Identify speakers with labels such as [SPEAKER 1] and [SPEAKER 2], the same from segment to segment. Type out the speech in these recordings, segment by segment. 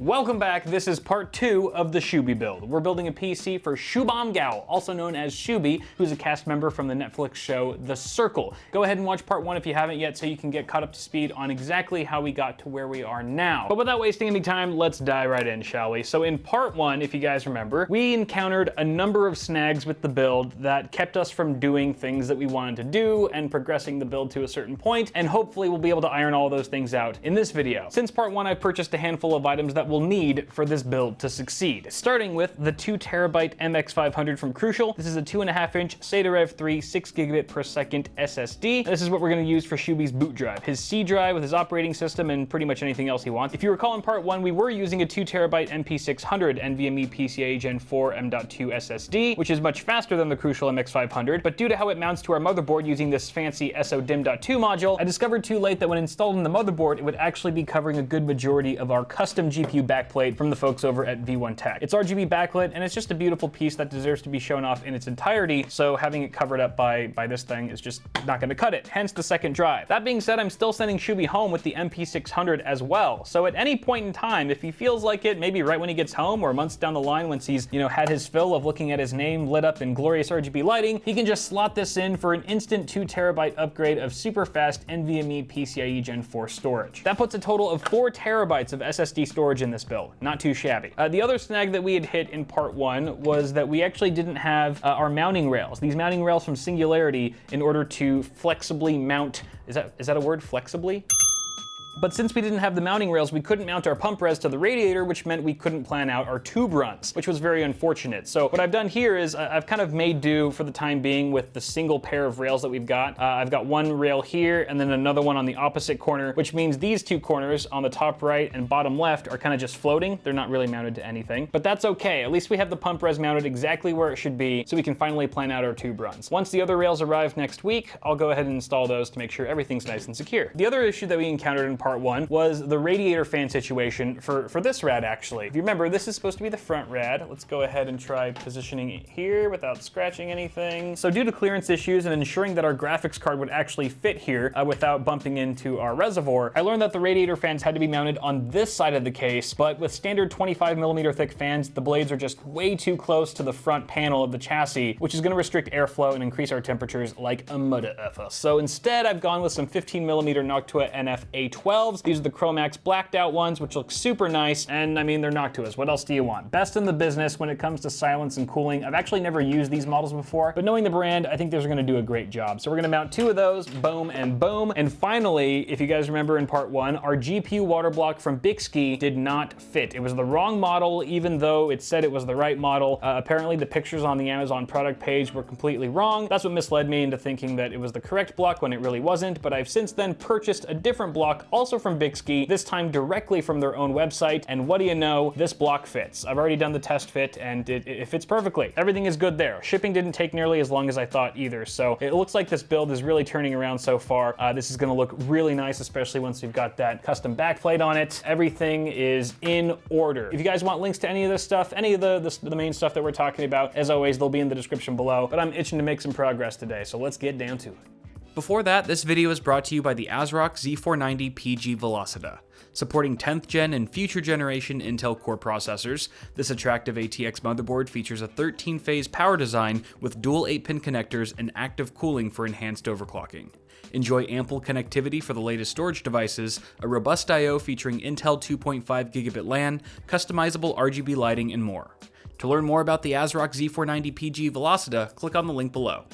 [SPEAKER 1] Welcome back. This is part 2 of the Shooby Build. We're building a PC for Shubham, also known as Shooby, who's a cast member from the Netflix show The Circle. Go ahead and watch part 1 if you haven't yet so you can get caught up to speed on exactly how we got to where we are now. But without wasting any time, let's dive right in, shall we? So in part 1, if you guys remember, we encountered a number of snags with the build that kept us from doing things that we wanted to do and progressing the build to a certain point, and hopefully we'll be able to iron all those things out in this video. Since part 1, I've purchased a handful of items that we'll need for this build to succeed. Starting with the 2TB MX500 from Crucial. This is a 2.5-inch SATA Rev 3 6GB per second SSD. This is what we're going to use for Shooby's boot drive, his C drive with his operating system and pretty much anything else he wants. If you recall in part 1, we were using a 2TB MP600 NVMe PCIe Gen 4 M.2 SSD, which is much faster than the Crucial MX500, but due to how it mounts to our motherboard using this fancy SODIMM.2 module, I discovered too late that when installed in the motherboard, it would actually be covering a good majority of our custom GPU backplate from the folks over at V1 Tech. It's RGB backlit, and it's just a beautiful piece that deserves to be shown off in its entirety, so having it covered up by this thing is just not going to cut it, hence the second drive. That being said, I'm still sending Shooby home with the MP600 as well, so at any point in time, if he feels like it, maybe right when he gets home or months down the line once he's, had his fill of looking at his name lit up in glorious RGB lighting, he can just slot this in for an instant 2TB upgrade of super fast NVMe PCIe Gen 4 storage. That puts a total of 4 TB of SSD storage in this build. Not too shabby. The other snag that we had hit in part 1 was that we actually didn't have our mounting rails. These mounting rails from Singularity in order to flexibly mount, is that a word, flexibly? But since we didn't have the mounting rails, we couldn't mount our pump res to the radiator, which meant we couldn't plan out our tube runs, which was very unfortunate. So what I've done here is I've kind of made do for the time being with the single pair of rails that we've got. I've got one rail here and then another one on the opposite corner, which means these two corners on the top right and bottom left are kind of just floating. They're not really mounted to anything, but that's okay. At least we have the pump res mounted exactly where it should be so we can finally plan out our tube runs. Once the other rails arrive next week, I'll go ahead and install those to make sure everything's nice and secure. The other issue that we encountered in part 1 was the radiator fan situation for this rad, actually. If you remember, this is supposed to be the front rad. Let's go ahead and try positioning it here without scratching anything. So due to clearance issues and ensuring that our graphics card would actually fit here without bumping into our reservoir, I learned that the radiator fans had to be mounted on this side of the case, but with standard 25mm thick fans, the blades are just way too close to the front panel of the chassis, which is gonna restrict airflow and increase our temperatures like a mother effer. So instead, I've gone with some 15mm Noctua NF A12s. These are the Chromax blacked out ones, which look super nice, and I mean, they're Noctuas. What else do you want? Best in the business when it comes to silence and cooling. I've actually never used these models before, but knowing the brand, I think they're gonna do a great job. So we're gonna mount 2 of those, boom and boom. And finally, if you guys remember in part 1, our GPU water block from Bixby did not fit. It was the wrong model, even though it said it was the right model. Apparently the pictures on the Amazon product page were completely wrong. That's what misled me into thinking that it was the correct block when it really wasn't, but I've since then purchased a different block, also from Bixby, this time directly from their own website, and what do you know, this block fits. I've already done the test fit, and it fits perfectly. Everything is good there. Shipping didn't take nearly as long as I thought either, so it looks like this build is really turning around so far. This is gonna look really nice, especially once we've got that custom backplate on it. Everything is in order. If you guys want links to any of this stuff, any of the main stuff that we're talking about, as always, they'll be in the description below, but I'm itching to make some progress today, so let's get down to it.
[SPEAKER 2] Before that, this video is brought to you by the ASRock Z490 PG Velocita. Supporting 10th gen and future generation Intel Core processors, this attractive ATX motherboard features a 13-phase power design with dual 8-pin connectors and active cooling for enhanced overclocking. Enjoy ample connectivity for the latest storage devices, a robust I/O featuring Intel 2.5 gigabit LAN, customizable RGB lighting, and more. To learn more about the ASRock Z490 PG Velocita, click on the link below.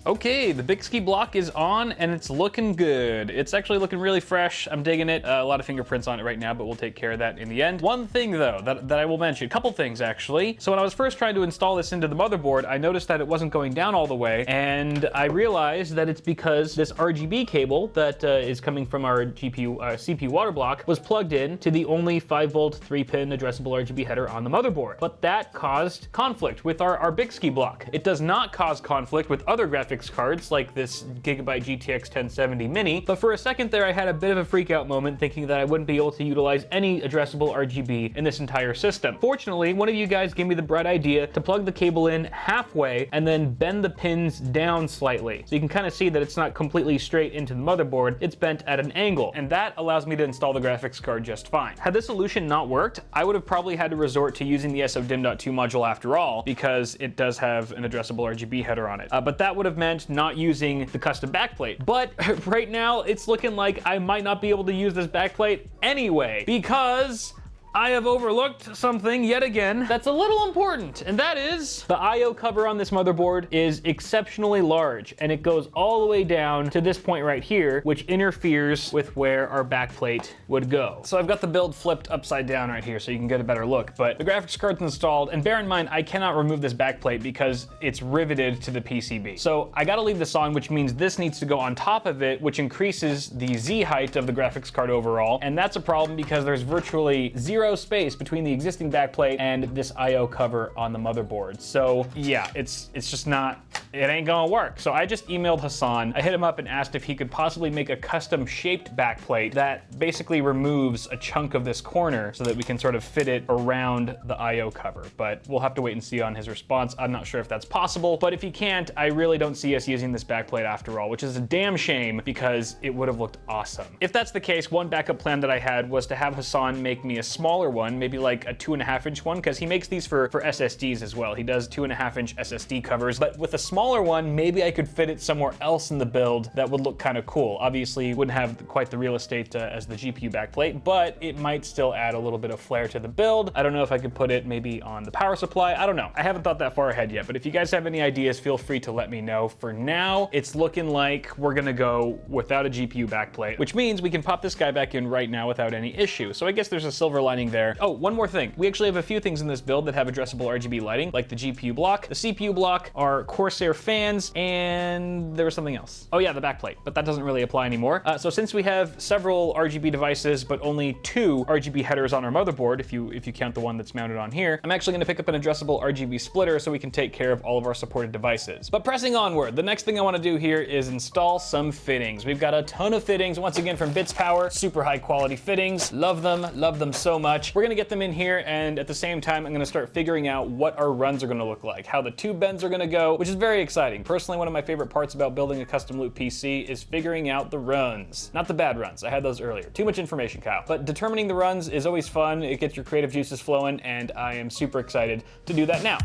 [SPEAKER 1] Okay, the Bixby block is on and it's looking good. It's actually looking really fresh. I'm digging it. A lot of fingerprints on it right now, but we'll take care of that in the end. One thing though, that I will mention, a couple things actually. So when I was first trying to install this into the motherboard, I noticed that it wasn't going down all the way, and I realized that it's because this RGB cable that is coming from our CPU water block was plugged in to the only 5-volt 3-pin addressable RGB header on the motherboard. But that caused conflict with our Bixby block. It does not cause conflict with other graphics graphics cards, like this Gigabyte GTX 1070 Mini, but for a second there I had a bit of a freak out moment thinking that I wouldn't be able to utilize any addressable RGB in this entire system. Fortunately, one of you guys gave me the bright idea to plug the cable in halfway and then bend the pins down slightly. So you can kind of see that it's not completely straight into the motherboard, it's bent at an angle, and that allows me to install the graphics card just fine. Had this solution not worked, I would have probably had to resort to using the SODIMM.2 module after all, because it does have an addressable RGB header on it. But that would have meant not using the custom backplate. But right now, it's looking like I might not be able to use this backplate anyway, because I have overlooked something yet again that's a little important, and that is the I/O cover on this motherboard is exceptionally large, and it goes all the way down to this point right here, which interferes with where our backplate would go. So I've got the build flipped upside down right here so you can get a better look, but the graphics card's installed, and bear in mind, I cannot remove this backplate because it's riveted to the PCB. So I gotta leave this on, which means this needs to go on top of it, which increases the Z height of the graphics card overall, and that's a problem because there's virtually zero space between the existing backplate and this I/O cover on the motherboard. So yeah, it's just not, it ain't gonna work. So I just emailed Hassan. I hit him up and asked if he could possibly make a custom shaped backplate that basically removes a chunk of this corner so that we can sort of fit it around the I/O cover. But we'll have to wait and see on his response. I'm not sure if that's possible, but if he can't, I really don't see us using this backplate after all, which is a damn shame because it would have looked awesome. If that's the case, one backup plan that I had was to have Hassan make me a smaller one, maybe like a 2.5-inch one, because he makes these for SSDs as well. He does 2.5-inch SSD covers, but with a smaller one, maybe I could fit it somewhere else in the build that would look kind of cool. Obviously, wouldn't have quite the real estate as the GPU backplate, but it might still add a little bit of flair to the build. I don't know if I could put it maybe on the power supply. I don't know. I haven't thought that far ahead yet, but if you guys have any ideas, feel free to let me know. For now, it's looking like we're gonna go without a GPU backplate, which means we can pop this guy back in right now without any issue. So I guess there's a silver lining there. Oh, one more thing. We actually have a few things in this build that have addressable RGB lighting, like the GPU block, the CPU block, our Corsair fans, and there was something else. Oh yeah, the backplate, but that doesn't really apply anymore. So since we have several RGB devices, but only 2 RGB headers on our motherboard, if you count the one that's mounted on here, I'm actually gonna pick up an addressable RGB splitter so we can take care of all of our supported devices. But pressing onward, the next thing I wanna do here is install some fittings. We've got a ton of fittings, once again from Bits Power, super high quality fittings. Love them so much. We're gonna get them in here, and at the same time, I'm gonna start figuring out what our runs are gonna look like, how the tube bends are gonna go, which is very exciting. Personally, one of my favorite parts about building a custom loop PC is figuring out the runs. Not the bad runs, I had those earlier. Too much information, Kyle. But determining the runs is always fun, it gets your creative juices flowing, and I am super excited to do that now.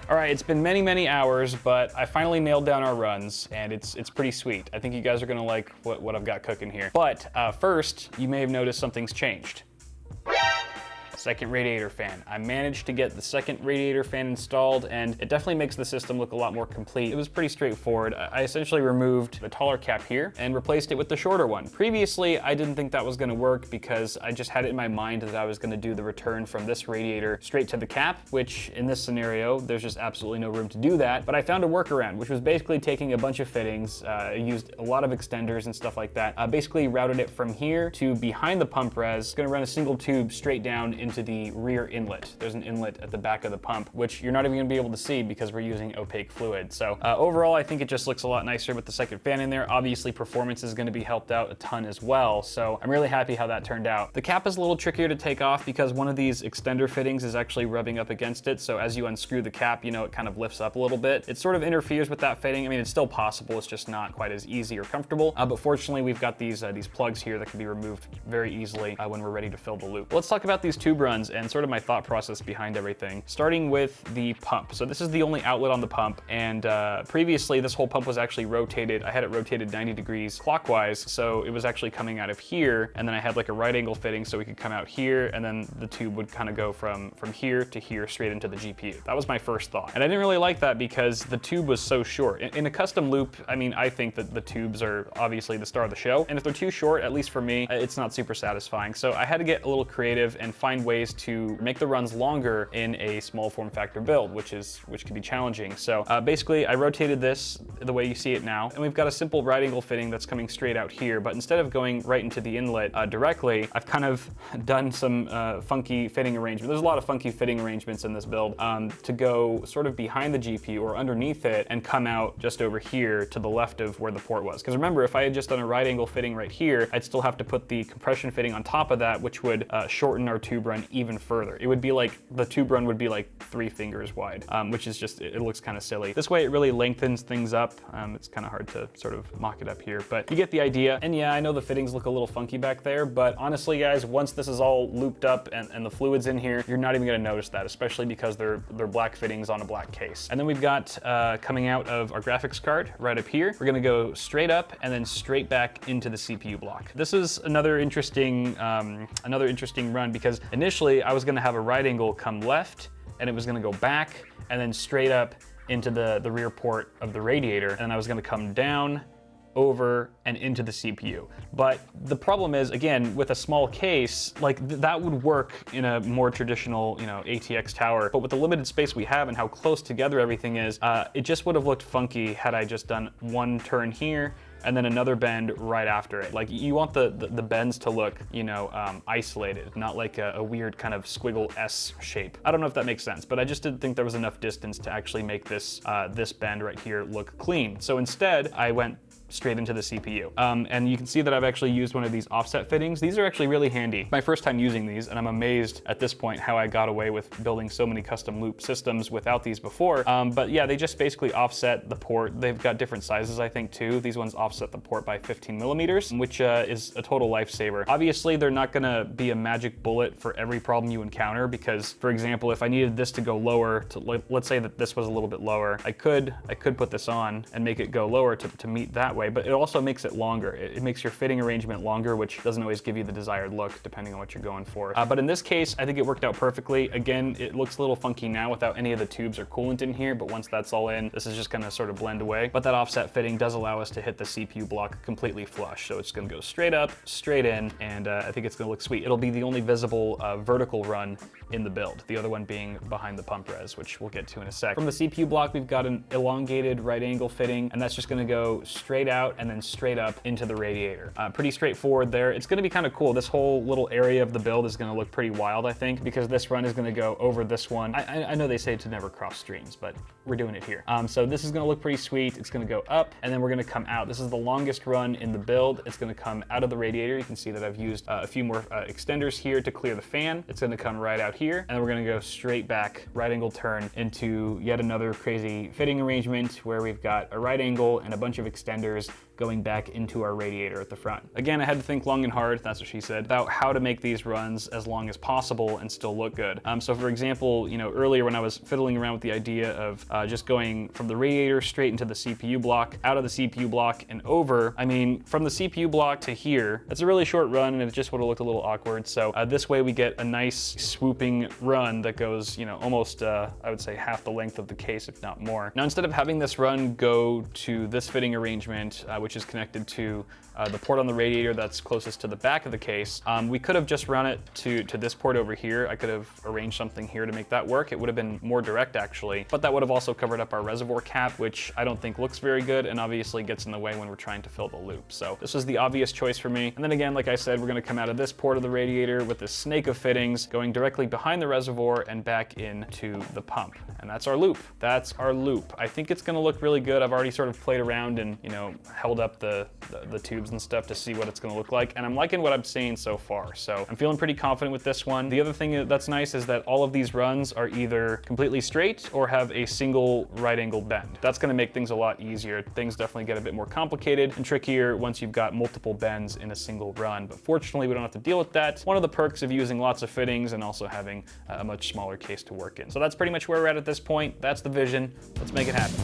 [SPEAKER 1] All right, it's been many hours, but I finally nailed down our runs, and it's pretty sweet. I think you guys are gonna like what I've got cooking here. But first, you may have noticed something's changed. Second radiator fan. I managed to get the second radiator fan installed, and it definitely makes the system look a lot more complete. It was pretty straightforward. I essentially removed the taller cap here and replaced it with the shorter one. Previously, I didn't think that was gonna work because I just had it in my mind that I was gonna do the return from this radiator straight to the cap, which in this scenario, there's just absolutely no room to do that. But I found a workaround, which was basically taking a bunch of fittings, used a lot of extenders and stuff like that, basically routed it from here to behind the pump res. Gonna run a single tube straight down into the rear inlet. There's an inlet at the back of the pump, which you're not even gonna be able to see because we're using opaque fluid. So overall, I think it just looks a lot nicer with the second fan in there. Obviously, performance is gonna be helped out a ton as well. So I'm really happy how that turned out. The cap is a little trickier to take off because one of these extender fittings is actually rubbing up against it. So as you unscrew the cap, you know, it kind of lifts up a little bit. It sort of interferes with that fitting. I mean, it's still possible. It's just not quite as easy or comfortable. But fortunately, we've got these plugs here that can be removed very easily when we're ready to fill the loop. Let's talk about these tube runs and sort of my thought process behind everything, starting with the pump. So this is the only outlet on the pump, and previously this whole pump was actually rotated. I had it rotated 90 degrees clockwise, so it was actually coming out of here, and then I had like a right angle fitting so we could come out here, and then the tube would kind of go from here to here straight into the GPU. That was my first thought, and I didn't really like that because the tube was so short. In a custom loop, I mean, I think that the tubes are obviously the star of the show, and if they're too short, at least for me, it's not super satisfying. So I had to get a little creative and find ways to make the runs longer in a small form factor build, which can be challenging. So basically I rotated this the way you see it now, and we've got a simple right angle fitting that's coming straight out here, but instead of going right into the inlet directly, I've kind of done some funky fitting arrangement. There's a lot of funky fitting arrangements in this build to go sort of behind the GPU or underneath it and come out just over here to the left of where the port was. Because remember, if I had just done a right angle fitting right here, I'd still have to put the compression fitting on top of that, which would shorten our tube run even further. It would be like, the tube run would be like 3 fingers wide, which is just, it looks kind of silly. This way it really lengthens things up. It's kind of hard to sort of mock it up here, but you get the idea. And yeah, I know the fittings look a little funky back there, but honestly guys, once this is all looped up and the fluid's in here, you're not even gonna notice that, especially because they're black fittings on a black case. And then we've got coming out of our graphics card right up here, we're gonna go straight up and then straight back into the CPU block. This is another interesting run, because initially I was gonna have a right angle come left and it was gonna go back and then straight up into the rear port of the radiator, and I was gonna come down, over, and into the CPU. But the problem is, again, with a small case, like that would work in a more traditional, ATX tower, but with the limited space we have and how close together everything is, it just would have looked funky had I just done one turn here and then another bend right after it. Like, you want the bends to look, isolated, not like a weird kind of squiggle S shape. I don't know if that makes sense, but I just didn't think there was enough distance to actually make this bend right here look clean. So instead, I went straight into the CPU. And you can see that I've actually used one of these offset fittings. These are actually really handy. My first time using these, and I'm amazed at this point how I got away with building so many custom loop systems without these before. But yeah, they just basically offset the port. They've got different sizes, I think, too. These ones offset the port by 15 millimeters, which is a total lifesaver. Obviously, they're not gonna be a magic bullet for every problem you encounter, because, for example, if I needed this to go lower, let's say that this was a little bit lower, I could put this on and make it go lower to meet that way, but it also makes it longer. It makes your fitting arrangement longer, which doesn't always give you the desired look depending on what you're going for. But in this case, I think it worked out perfectly. Again, it looks a little funky now without any of the tubes or coolant in here, but once that's all in, this is just gonna sort of blend away. But that offset fitting does allow us to hit the CPU block completely flush. So it's gonna go straight up, straight in, and I think it's gonna look sweet. It'll be the only visible vertical run in the build, the other one being behind the pump res, which we'll get to in a sec. From the CPU block, we've got an elongated right angle fitting, and that's just gonna go straight out and then straight up into the radiator. Pretty straightforward there. It's gonna be kind of cool. This whole little area of the build is gonna look pretty wild, I think, because this run is gonna go over this one. I know they say to never cross streams, but we're doing it here. So this is gonna look pretty sweet. It's gonna go up, and then we're gonna come out. This is the longest run in the build. It's gonna come out of the radiator. You can see that I've used a few more extenders here to clear the fan. It's gonna come right out here, and then we're gonna go straight back, right angle turn, into yet another crazy fitting arrangement where we've got a right angle and a bunch of extenders going back into our radiator at the front. Again, I had to think long and hard, that's what she said, about how to make these runs as long as possible and still look good. So for example, earlier when I was fiddling around with the idea of just going from the radiator straight into the CPU block, out of the CPU block and over, I mean, from the CPU block to here, that's a really short run and it just would have looked a little awkward. So this way we get a nice swooping run that goes, almost, I would say half the length of the case, if not more. Now, instead of having this run go to this fitting arrangement, which is connected to the port on the radiator that's closest to the back of the case, we could have just run it to this port over here. I could have arranged something here to make that work. It would have been more direct actually, but that would have also covered up our reservoir cap, which I don't think looks very good and obviously gets in the way when we're trying to fill the loop. So this was the obvious choice for me. And then again, like I said, we're gonna come out of this port of the radiator with this snake of fittings going directly behind the reservoir and back into the pump. And that's our loop. That's our loop. I think it's gonna look really good. I've already sort of played around and, held up the tubes and stuff to see what it's gonna look like. And I'm liking what I'm seeing so far. So I'm feeling pretty confident with this one. The other thing that's nice is that all of these runs are either completely straight or have a single right angle bend. That's gonna make things a lot easier. Things definitely get a bit more complicated and trickier once you've got multiple bends in a single run. But fortunately, we don't have to deal with that. One of the perks of using lots of fittings and also having a much smaller case to work in. So that's pretty much where we're at this point. That's the vision. Let's make it happen.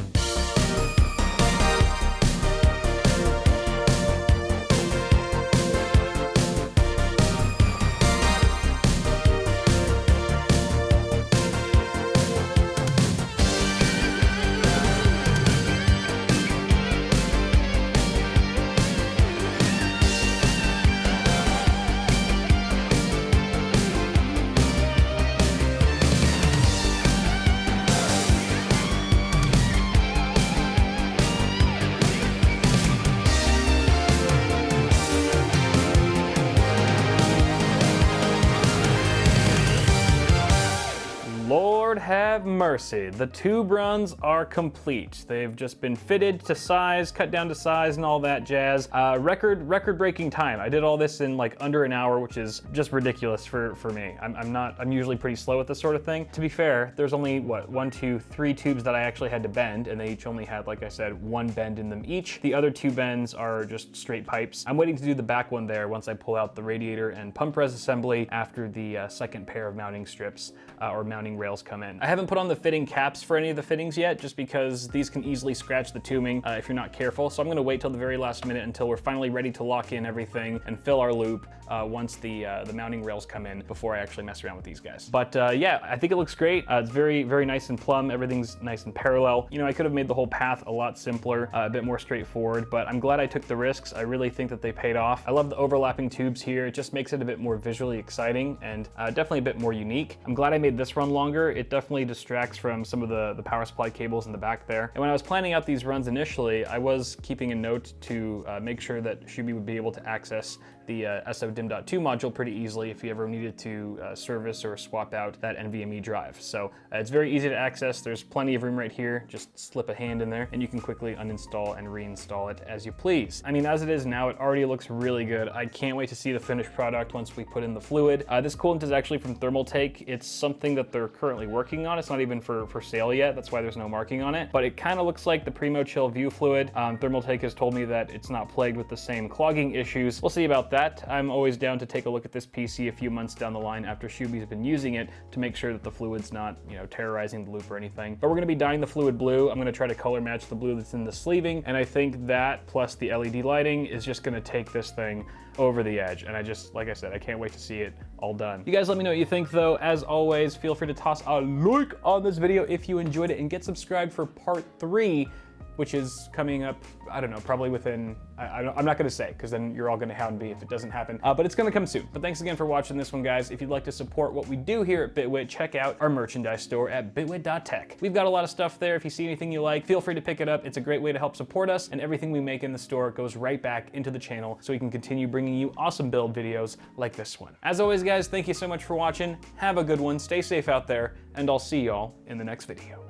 [SPEAKER 1] have mercy. The tube runs are complete. They've just been fitted to size, cut down to size, and all that jazz. Record-breaking time. I did all this in like under an hour, which is just ridiculous for me. I'm usually pretty slow at this sort of thing. To be fair, there's only, what, 1, 2, 3 tubes that I actually had to bend, and they each only had, like I said, 1 bend in them each. The other 2 bends are just straight pipes. I'm waiting to do the back one there once I pull out the radiator and pump res assembly after the second pair of mounting strips or mounting rails come in. I haven't put on the fitting caps for any of the fittings yet, just because these can easily scratch the tubing if you're not careful. So I'm gonna wait till the very last minute until we're finally ready to lock in everything and fill our loop once the mounting rails come in before I actually mess around with these guys. But yeah, I think it looks great. It's very, very nice and plumb. Everything's nice and parallel. You know, I could have made the whole path a lot simpler, a bit more straightforward, but I'm glad I took the risks. I really think that they paid off. I love the overlapping tubes here. It just makes it a bit more visually exciting and definitely a bit more unique. I'm glad I made this run longer. It definitely distracts from some of the power supply cables in the back there. And when I was planning out these runs initially, I was keeping a note to make sure that Shooby would be able to access the SODIMM.2 module pretty easily if you ever needed to service or swap out that NVMe drive. So it's very easy to access. There's plenty of room right here. Just slip a hand in there and you can quickly uninstall and reinstall it as you please. I mean, as it is now, it already looks really good. I can't wait to see the finished product once we put in the fluid. This coolant is actually from Thermaltake. It's something that they're currently working on. It's not even for sale yet. That's why there's no marking on it, but it kind of looks like the Primo Chill View fluid. Thermaltake has told me that it's not plagued with the same clogging issues. We'll see about that. I'm always down to take a look at this PC a few months down the line after Shooby's been using it to make sure that the fluid's not, you know, terrorizing the loop or anything. But we're gonna be dyeing the fluid blue. I'm gonna try to color match the blue that's in the sleeving, and I think that plus the LED lighting is just gonna take this thing over the edge. And I just, like I said, I can't wait to see it all done. You guys let me know what you think though. As always, feel free to toss a like on this video if you enjoyed it, and get subscribed for part 3, which is coming up, I don't know, probably within, I'm not gonna say, because then you're all gonna hound me if it doesn't happen, but it's gonna come soon. But thanks again for watching this one, guys. If you'd like to support what we do here at Bitwit, check out our merchandise store at bitwit.tech. We've got a lot of stuff there. If you see anything you like, feel free to pick it up. It's a great way to help support us, and everything we make in the store goes right back into the channel so we can continue bringing you awesome build videos like this one. As always, guys, thank you so much for watching. Have a good one, stay safe out there, and I'll see y'all in the next video.